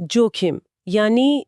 जोखिम यानी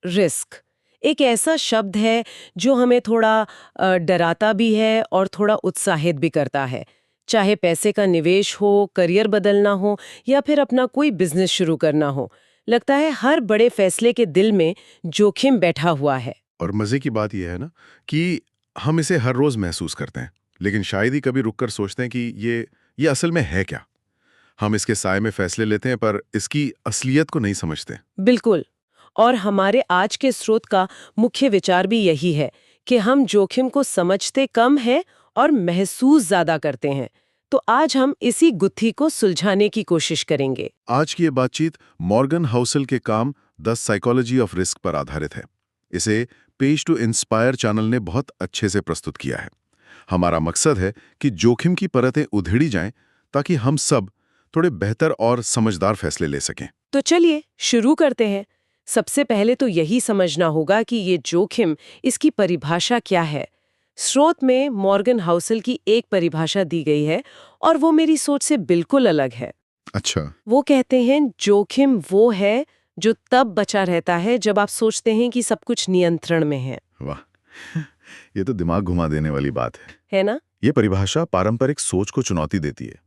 रिस्क एक ऐसा शब्द है जो हमें थोड़ा डराता भी है और थोड़ा उत्साहित भी करता है। चाहे पैसे का निवेश हो, करियर बदलना हो या फिर अपना कोई बिजनेस शुरू करना हो, लगता है हर बड़े फैसले के दिल में जोखिम बैठा हुआ है। और मजे की बात यह है ना कि हम इसे हर रोज महसूस करते हैं, लेकिन शायद ही कभी रुककर सोचते हैं कि ये असल में है क्या। हम इसके साए में फैसले लेते हैं पर इसकी असलियत को नहीं समझते। बिल्कुल। और हमारे आज के स्रोत का मुख्य विचार भी यही है कि हम जोखिम को समझते कम हैं और महसूस ज्यादा करते हैं। तो आज हम इसी गुत्थी को सुलझाने की कोशिश करेंगे। आज की ये बातचीत मॉर्गन हाउसल के काम द साइकोलॉजी ऑफ रिस्क पर आधारित है। इसे पेज टू इंस्पायर चैनल ने बहुत अच्छे से प्रस्तुत किया है। हमारा मकसद है कि जोखिम की परतें उधेड़ी जाएं ताकि हम सब थोड़े बेहतर और समझदार फैसले ले सकें। तो चलिए शुरू करते हैं। सबसे पहले तो यही समझना होगा कि ये जोखिम, इसकी परिभाषा क्या है। स्रोत में मॉर्गन हाउसल की एक परिभाषा दी गई है और वो मेरी सोच से बिल्कुल अलग है। अच्छा। वो कहते हैं जोखिम वो है जो तब बचा रहता है जब आप सोचते हैं कि सब कुछ नियंत्रण में है। वाह, ये तो दिमाग घुमा देने वाली बात है ना? ये परिभाषा पारंपरिक सोच को चुनौती देती है।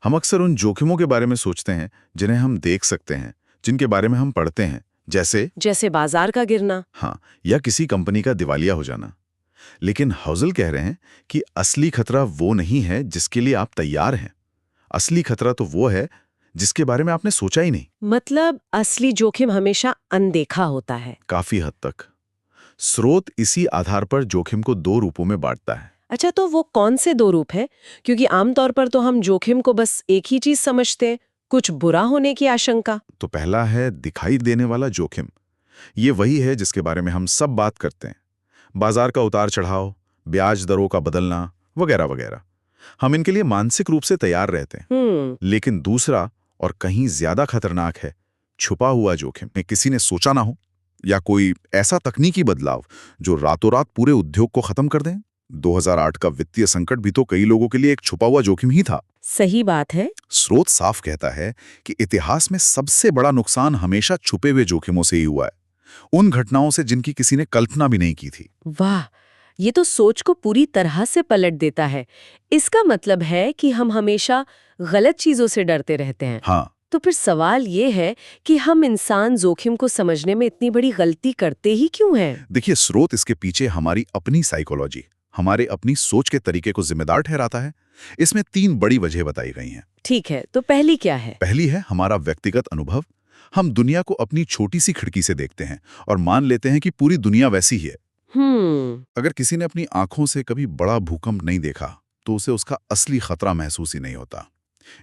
हम अक्सर उन जोखिमों के बारे में सोचते हैं जिन्हें हम देख सकते हैं, जिनके बारे में हम पढ़ते हैं, जैसे बाजार का गिरना। हाँ, या किसी कंपनी का दिवालिया हो जाना। लेकिन हाउसल कह रहे हैं कि असली खतरा वो नहीं है जिसके लिए आप तैयार हैं। असली खतरा तो वो है जिसके बारे में आपने सोचा ही नहीं। मतलब असली जोखिम हमेशा अनदेखा होता है। काफी हद तक। स्रोत इसी आधार पर जोखिम को दो रूपों में बांटता है। अच्छा, तो वो कौन से दो रूप हैं? क्योंकि आमतौर पर तो हम जोखिम को बस एक ही चीज समझते हैं, कुछ बुरा होने की आशंका। तो पहला है दिखाई देने वाला जोखिम। ये वही है जिसके बारे में हम सब बात करते हैं। बाजार का उतार चढ़ाव, ब्याज दरों का बदलना, वगैरह वगैरह। हम इनके लिए मानसिक रूप से तैयार रहते हैं। लेकिन दूसरा और कहीं ज्यादा खतरनाक है छुपा हुआ जोखिम। किसी ने सोचा ना हो, या कोई ऐसा तकनीकी बदलाव जो रातों रात पूरे उद्योग को खत्म कर दें। 2008 का वित्तीय संकट भी तो कई लोगों के लिए एक छुपा हुआ जोखिम ही था। सही बात है। स्रोत साफ कहता है कि इतिहास में सबसे बड़ा नुकसान हमेशा छुपे हुए जोखिमों से ही हुआ है, उन घटनाओं से जिनकी किसी ने कल्पना भी नहीं की थी। वाह, ये तो सोच को पूरी तरह से पलट देता है। इसका मतलब है कि हम हमेशा गलत चीजों से डरते रहते हैं। हाँ। तो फिर सवाल ये है कि हम इंसान जोखिम को समझने में इतनी बड़ी गलती करते ही क्यों हैं? देखिए, स्रोत इसके पीछे हमारी अपनी साइकोलॉजी, हमारे अपनी सोच के तरीके को जिम्मेदार ठहराता है। इसमें 3 बड़ी वजह बताई गई हैं। ठीक है, तो पहली क्या है? पहली है हमारा व्यक्तिगत अनुभव। हम दुनिया को अपनी छोटी सी खिड़की से देखते हैं और मान लेते हैं कि पूरी दुनिया वैसी ही है। अगर किसी ने अपनी आंखों से कभी बड़ा भूकंप नहीं देखा तो उसे उसका असली खतरा महसूस ही नहीं होता।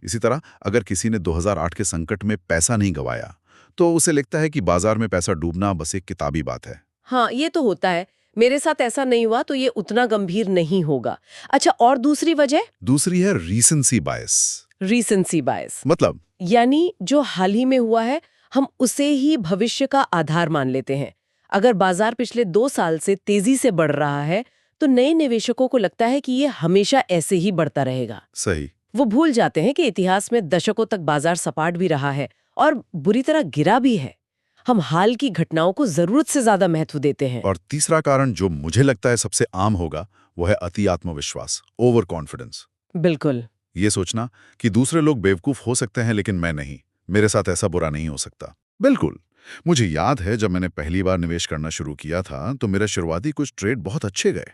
इसी तरह अगर किसी ने 2008 के संकट में पैसा नहीं गंवाया तो उसे लगता है कि बाजार में पैसा डूबना बस एक किताबी बात है। हाँ, ये तो होता है। मेरे साथ ऐसा नहीं हुआ तो ये उतना गंभीर नहीं होगा। अच्छा, और दूसरी वजह? दूसरी है रीसेंसी बायस। रीसेंसी बायस मतलब यानी जो हाल ही में हुआ है, हम उसे ही भविष्य का आधार मान लेते हैं। अगर बाजार पिछले 2 साल से तेजी से बढ़ रहा है, तो नए निवेशकों को लगता है कि ये हमेशा ऐसे ही बढ़ता रहेगा। सही। वो भूल जाते हैं कि इतिहास में दशकों तक बाजार सपाट भी रहा है और बुरी तरह गिरा भी है। हम हाल की घटनाओं को जरूरत से ज्यादा महत्व देते हैं। और तीसरा कारण जो मुझे लगता है सबसे आम होगा वो है अति आत्मविश्वास, ओवर कॉन्फिडेंस। बिल्कुल। ये सोचना कि दूसरे लोग बेवकूफ हो सकते हैं लेकिन मैं नहीं, मेरे साथ ऐसा बुरा नहीं हो सकता। बिल्कुल। मुझे याद है जब मैंने पहली बार निवेश करना शुरू किया था तो मेरे शुरुआती कुछ ट्रेड बहुत अच्छे गए।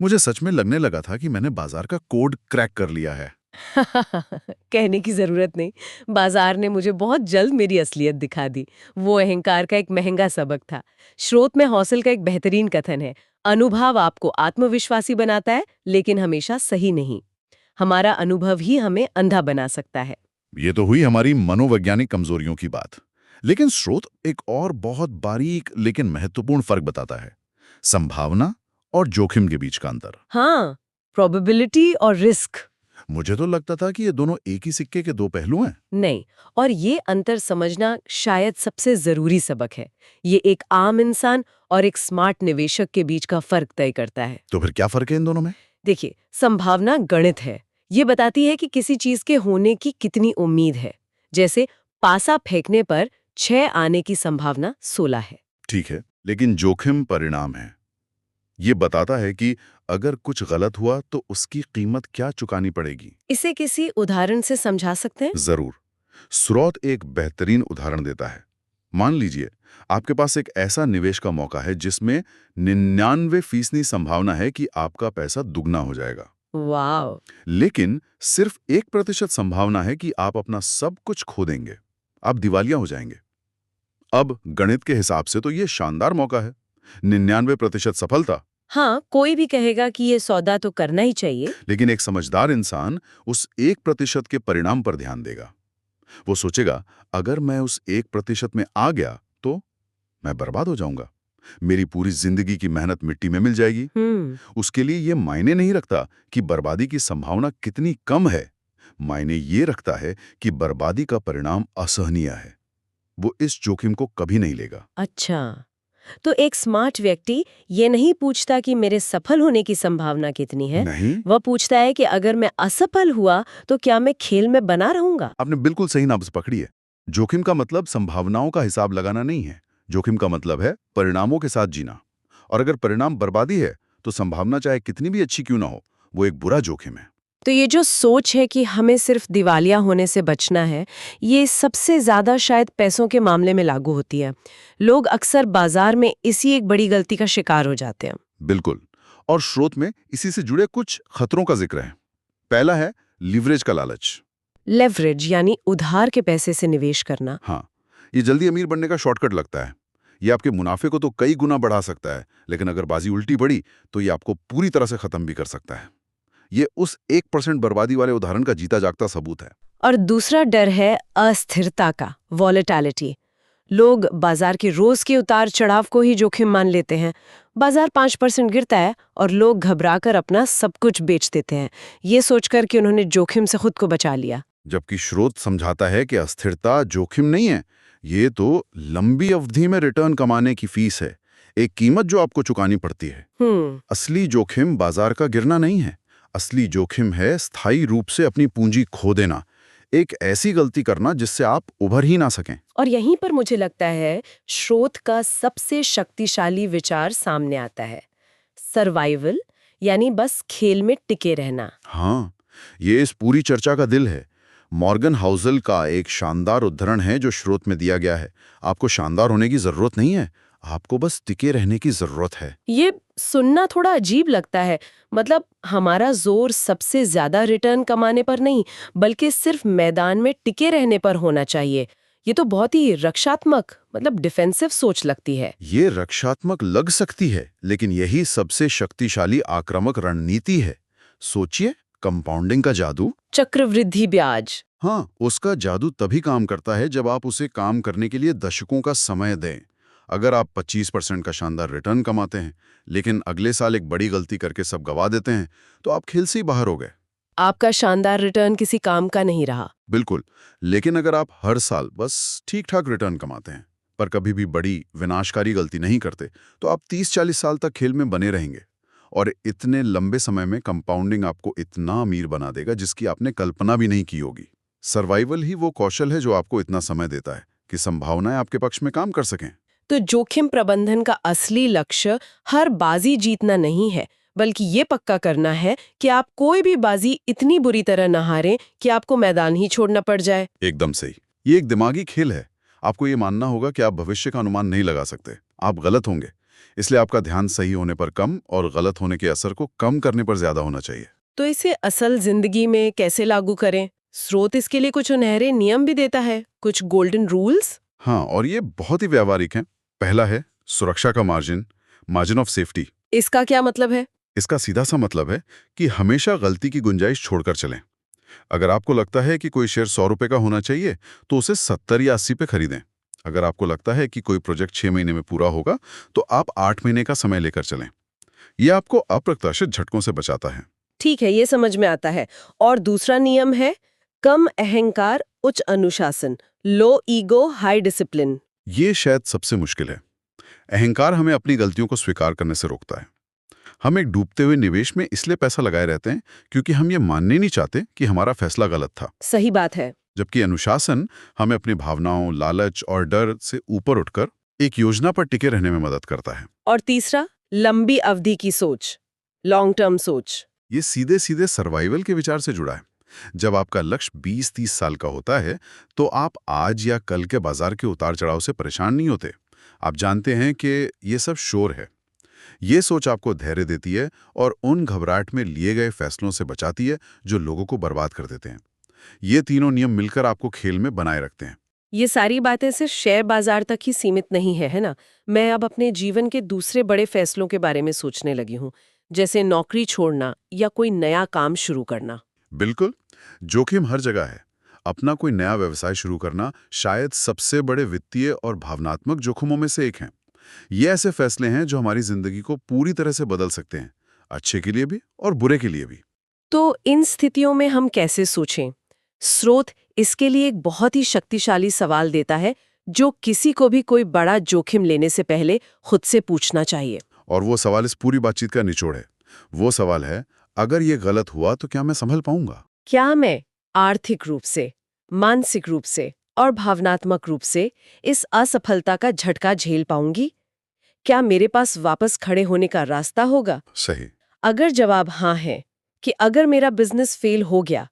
मुझे सच में लगने लगा था कि मैंने बाजार का कोड क्रैक कर लिया है। कहने की जरूरत नहीं। बाजार ने मुझे बहुत जल्द मेरी असलियत दिखा दी। वो अहंकार का एक महंगा सबक था। स्रोत में हौसल का एक बेहतरीन कथन है, अनुभव आपको आत्मविश्वासी बनाता है लेकिन हमेशा सही नहीं। हमारा अनुभव ही हमें अंधा बना सकता है। ये तो हुई हमारी मनोवैज्ञानिक कमजोरियों की बात। लेकिन स्रोत एक और बहुत बारीक लेकिन महत्वपूर्ण फर्क बताता है, संभावना और जोखिम के बीच का अंतर। हाँ, प्रोबेबिलिटी और रिस्क। मुझे तो लगता था कि ये दोनों एक ही सिक्के के दो पहलू हैं। नहीं, और ये अंतर समझना शायद सबसे जरूरी सबक है। ये एक आम इंसान और एक स्मार्ट निवेशक के बीच का फर्क तय करता है। तो फिर क्या फर्क है इन दोनों में? देखिए, संभावना गणित है। ये बताती है कि किसी चीज के होने की कितनी उम्मीद है। जैसे पासा फेंकने पर 6 आने की संभावना 16 है। ठीक है, लेकिन जोखिम परिणाम है। ये बताता है कि अगर कुछ गलत हुआ तो उसकी कीमत क्या चुकानी पड़ेगी। इसे किसी उदाहरण से समझा सकते हैं? जरूर। स्रोत एक बेहतरीन उदाहरण देता है। मान लीजिए आपके पास एक ऐसा निवेश का मौका है जिसमें 99% संभावना है कि आपका पैसा दुगना हो जाएगा, वाह! लेकिन सिर्फ 1% संभावना है कि आप अपना सब कुछ खो देंगे, आप दिवालिया हो जाएंगे। अब गणित के हिसाब से तो ये शानदार मौका है, 99% सफलता। हाँ, कोई भी कहेगा कि ये सौदा तो करना ही चाहिए। लेकिन एक समझदार इंसान उस 1% के परिणाम पर ध्यान देगा। वो सोचेगा, अगर मैं उस 1% में आ गया तो मैं बर्बाद हो जाऊंगा, मेरी पूरी जिंदगी की मेहनत मिट्टी में मिल जाएगी। उसके लिए ये मायने नहीं रखता कि बर्बादी की संभावना कितनी कम है, मायने ये रखता है कि बर्बादी का परिणाम असहनीय है। वो इस जोखिम को कभी नहीं लेगा। अच्छा, तो एक स्मार्ट व्यक्ति ये नहीं पूछता कि मेरे सफल होने की संभावना कितनी है। नहीं, वह पूछता है कि अगर मैं असफल हुआ तो क्या मैं खेल में बना रहूंगा? आपने बिल्कुल सही नब्ज पकड़ी है। जोखिम का मतलब संभावनाओं का हिसाब लगाना नहीं है। जोखिम का मतलब है परिणामों के साथ जीना। और अगर परिणाम बर्बादी है तो संभावना चाहे कितनी भी अच्छी क्यों ना हो, वो एक बुरा जोखिम है। तो ये जो सोच है कि हमें सिर्फ दिवालिया होने से बचना है, ये सबसे ज्यादा शायद पैसों के मामले में लागू होती है। लोग अक्सर बाजार में इसी एक बड़ी गलती का शिकार हो जाते हैं। बिल्कुल। और स्रोत में इसी से जुड़े कुछ खतरों का जिक्र है। पहला है लीवरेज का लालच। लेवरेज यानी उधार के पैसे से निवेश करना। हाँ, ये जल्दी अमीर बनने का शॉर्टकट लगता है। ये आपके मुनाफे को तो कई गुना बढ़ा सकता है, लेकिन अगर बाजी उल्टी पड़ी तो ये आपको पूरी तरह से खत्म भी कर सकता है। ये उस 1% बर्बादी वाले उदाहरण का जीता जागता सबूत है। और दूसरा डर है अस्थिरता का, वॉलेटिलिटी। लोग बाजार के रोज के उतार चढ़ाव को ही जोखिम मान लेते हैं। बाजार 5% गिरता है और लोग घबराकर अपना सब कुछ बेच देते हैं, ये सोचकर कि उन्होंने जोखिम से खुद को बचा लिया। जबकि स्रोत समझाता है कि अस्थिरता जोखिम नहीं है, ये तो लंबी अवधि में रिटर्न कमाने की फीस है, एक कीमत जो आपको चुकानी पड़ती है। असली जोखिम बाजार का गिरना नहीं है, असली जोखिम है स्थायी रूप से अपनी पूंजी खो देना, एक ऐसी गलती करना जिससे आप उभर ही ना सकें। और यहीं पर मुझे लगता है स्रोत का सबसे शक्तिशाली विचार सामने आता है, सर्वाइवल, यानी बस खेल में टिके रहना। हाँ, ये इस पूरी चर्चा का दिल है। मॉर्गन हाउसल का एक शानदार उद्धरण है जो स्रोत में दिया गया है। आपको शानदार होने की जरूरत नहीं है, आपको बस टिके रहने की जरूरत है। ये सुनना थोड़ा अजीब लगता है। मतलब हमारा जोर सबसे ज्यादा रिटर्न कमाने पर नहीं, बल्कि सिर्फ मैदान में टिके रहने पर होना चाहिए। ये तो बहुत ही रक्षात्मक, मतलब डिफेंसिव सोच लगती है। ये रक्षात्मक लग सकती है, लेकिन यही सबसे शक्तिशाली आक्रामक रणनीति है। सोचिए, कंपाउंडिंग का जादू। चक्रवृद्धि ब्याज। हाँ, उसका जादू तभी काम करता है जब आप उसे काम करने के लिए दशकों का समय दें। अगर आप 25% का शानदार रिटर्न कमाते हैं, लेकिन अगले साल एक बड़ी गलती करके सब गवा देते हैं, तो आप खेल से ही बाहर हो गए। आपका शानदार रिटर्न किसी काम का नहीं रहा। बिल्कुल। लेकिन अगर आप हर साल बस ठीक-ठाक रिटर्न कमाते हैं, पर कभी भी बड़ी विनाशकारी गलती नहीं करते, तो आप 30-40 साल तक खेल में बने रहेंगे। और इतने लंबे समय में कंपाउंडिंग आपको इतना अमीर बना देगा जिसकी आपने कल्पना भी नहीं की होगी। सर्वाइवल ही वो कौशल है जो आपको इतना समय देता है कि संभावनाएं आपके पक्ष में काम कर सकें। तो जोखिम प्रबंधन का असली लक्ष्य हर बाजी जीतना नहीं है, बल्कि ये पक्का करना है कि आप कोई भी बाजी इतनी बुरी तरह न हारें कि आपको मैदान ही छोड़ना पड़ जाए। एकदम सही। ये एक दिमागी खेल है। आपको ये मानना होगा कि आप भविष्य का अनुमान नहीं लगा सकते, आप गलत होंगे। इसलिए आपका ध्यान सही होने पर कम और गलत होने के असर को कम करने पर ज्यादा होना चाहिए। तो इसे असल जिंदगी में कैसे लागू करें? स्रोत इसके लिए कुछ सुनहरे नियम भी देता है, कुछ गोल्डन रूल्स। हाँ, और ये बहुत ही व्यावहारिक हैं। पहला है सुरक्षा का मार्जिन, मार्जिन ऑफ सेफ्टी। इसका क्या मतलब है? इसका सीधा सा मतलब है कि हमेशा गलती की गुंजाइश छोड़कर चलें। अगर आपको लगता है कि कोई शेयर 100 रुपए का होना चाहिए, तो उसे 70 या 80 पे खरीदें। अगर आपको लगता है कि कोई प्रोजेक्ट 6 महीने में पूरा होगा, तो आप 8 महीने का समय लेकर चलें। यह आपको अप्रत्याशित झटकों से बचाता है। ठीक है, ये समझ में आता है। और दूसरा नियम है कम अहंकार, उच्च अनुशासन, लो ईगो, हाई डिसिप्लिन। ये शायद सबसे मुश्किल है। अहंकार हमें अपनी गलतियों को स्वीकार करने से रोकता है। हम एक डूबते हुए निवेश में इसलिए पैसा लगाए रहते हैं क्योंकि हम ये मानने नहीं चाहते कि हमारा फैसला गलत था। सही बात है। जबकि अनुशासन हमें अपनी भावनाओं, लालच और डर से ऊपर उठकर एक योजना पर टिके रहने में मदद करता है। और तीसरा, लंबी अवधि की सोच, लॉन्ग टर्म सोच। ये सीधे सीधे सर्वाइवल के विचार से जुड़ा है। जब आपका लक्ष्य 20-30 साल का होता है तो आप आज या कल के बाजार के उतार चढ़ाव से परेशान नहीं होते। आप जानते हैं कि ये सब शोर है। ये सोच आपको धैर्य देती है और उन घबराहट में लिए गए फैसलों से बचाती है जो लोगों को बर्बाद कर देते हैं। ये तीनों नियम मिलकर आपको खेल में बनाए रखते हैं। ये सारी बातें सिर्फ शेयर बाजार तक ही सीमित नहीं है ना? मैं अब अपने जीवन के दूसरे बड़े फैसलों के बारे में सोचने लगी हूँ, जैसे नौकरी छोड़ना या कोई नया काम शुरू करना। बिल्कुल, जोखिम हर जगह है। अपना कोई नया व्यवसाय शुरू करना शायद सबसे बड़े वित्तीय और भावनात्मक जोखिमों में से एक है। ये ऐसे फैसले हैं जो हमारी जिंदगी को पूरी तरह से बदल सकते हैं, अच्छे के लिए भी और बुरे के लिए भी। तो इन स्थितियों में हम कैसे सोचें? स्रोत इसके लिए एक बहुत ही शक्तिशाली सवाल देता है, जो किसी को भी कोई बड़ा जोखिम लेने से पहले खुद से पूछना चाहिए। और वो सवाल इस पूरी बातचीत का निचोड़ है। वो सवाल है, अगर ये गलत हुआ तो क्या मैं संभल पाऊंगा? क्या मैं आर्थिक रूप से, मानसिक रूप से और भावनात्मक रूप से इस असफलता का झटका झेल पाऊंगी? क्या मेरे पास वापस खड़े होने का रास्ता होगा? सही। अगर जवाब हाँ है कि अगर मेरा बिजनेस फेल हो गया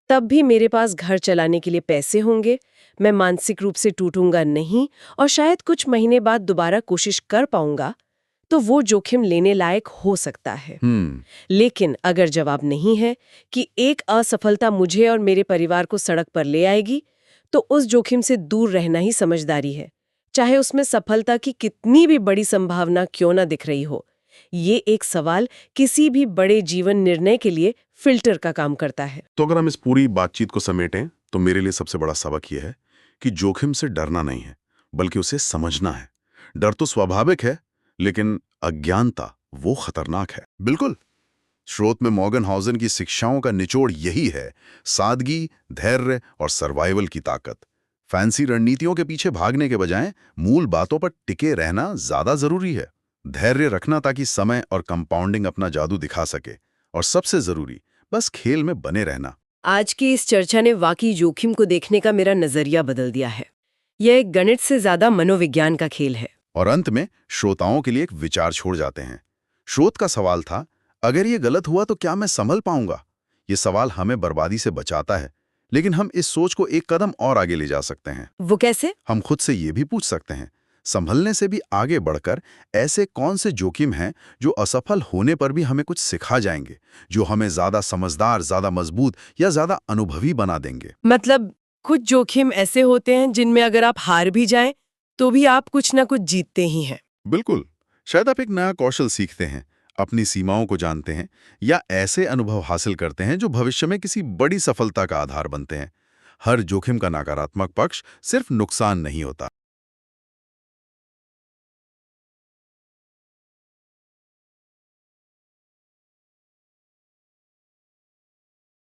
तब भी मेरे पास घर चलाने के लिए पैसे होंगे, मैं मानसिक रूप से टूटूंगा नहीं और शायद कुछ महीने बाद दोबारा कोशिश कर पाऊंगा, तो वो जोखिम लेने लायक हो सकता है। लेकिन अगर जवाब नहीं है कि एक असफलता मुझे और मेरे परिवार को सड़क पर ले आएगी, तो उस जोखिम से दूर रहना ही समझदारी है, चाहे उसमें सफलता की कितनी भी बड़ी संभावना क्यों ना दिख रही हो। ये एक सवाल किसी भी बड़े जीवन निर्णय के लिए फिल्टर का काम करता है। तो अगर हम इस पूरी बातचीत को समेटें तो मेरे लिए सबसे बड़ा सबक यह है कि जोखिम से डरना नहीं है, बल्कि उसे समझना है। डर तो स्वाभाविक है, लेकिन अज्ञानता वो खतरनाक है। बिल्कुल। स्रोत में मॉर्गन हाउसन की शिक्षाओं का निचोड़ यही है, सादगी, धैर्य और सर्वाइवल की ताकत। फैंसी रणनीतियों के पीछे भागने के बजाय मूल बातों पर टिके रहना ज्यादा जरूरी है। धैर्य रखना ताकि समय और कंपाउंडिंग अपना जादू दिखा सके, और सबसे जरूरी, बस खेल में बने रहना। आज की इस चर्चा ने वाकई जोखिम को देखने का मेरा नजरिया बदल दिया है। यह एक गणित से ज्यादा मनोविज्ञान का खेल है। और अंत में श्रोताओं के लिए एक विचार छोड़ जाते हैं। श्रोत का सवाल था, अगर ये गलत हुआ तो क्या मैं संभल पाऊंगा? ये सवाल हमें बर्बादी से बचाता है, लेकिन हम इस सोच को एक कदम और आगे ले जा सकते हैं। वो कैसे? हम खुद से ये भी पूछ सकते हैं, संभलने से भी आगे बढ़कर ऐसे कौन से जोखिम हैं जो असफल होने पर भी हमें कुछ सिखा जाएंगे, जो हमें ज्यादा समझदार, ज्यादा मजबूत या ज्यादा अनुभवी बना देंगे? मतलब कुछ जोखिम ऐसे होते हैं जिनमें अगर आप हार भी जाएं तो भी आप कुछ ना कुछ जीतते ही हैं। बिल्कुल। शायद आप एक नया कौशल सीखते हैं, अपनी सीमाओं को जानते हैं, या ऐसे अनुभव हासिल करते हैं जो भविष्य में किसी बड़ी सफलता का आधार बनते हैं। हर जोखिम का नकारात्मक पक्ष सिर्फ नुकसान नहीं होता।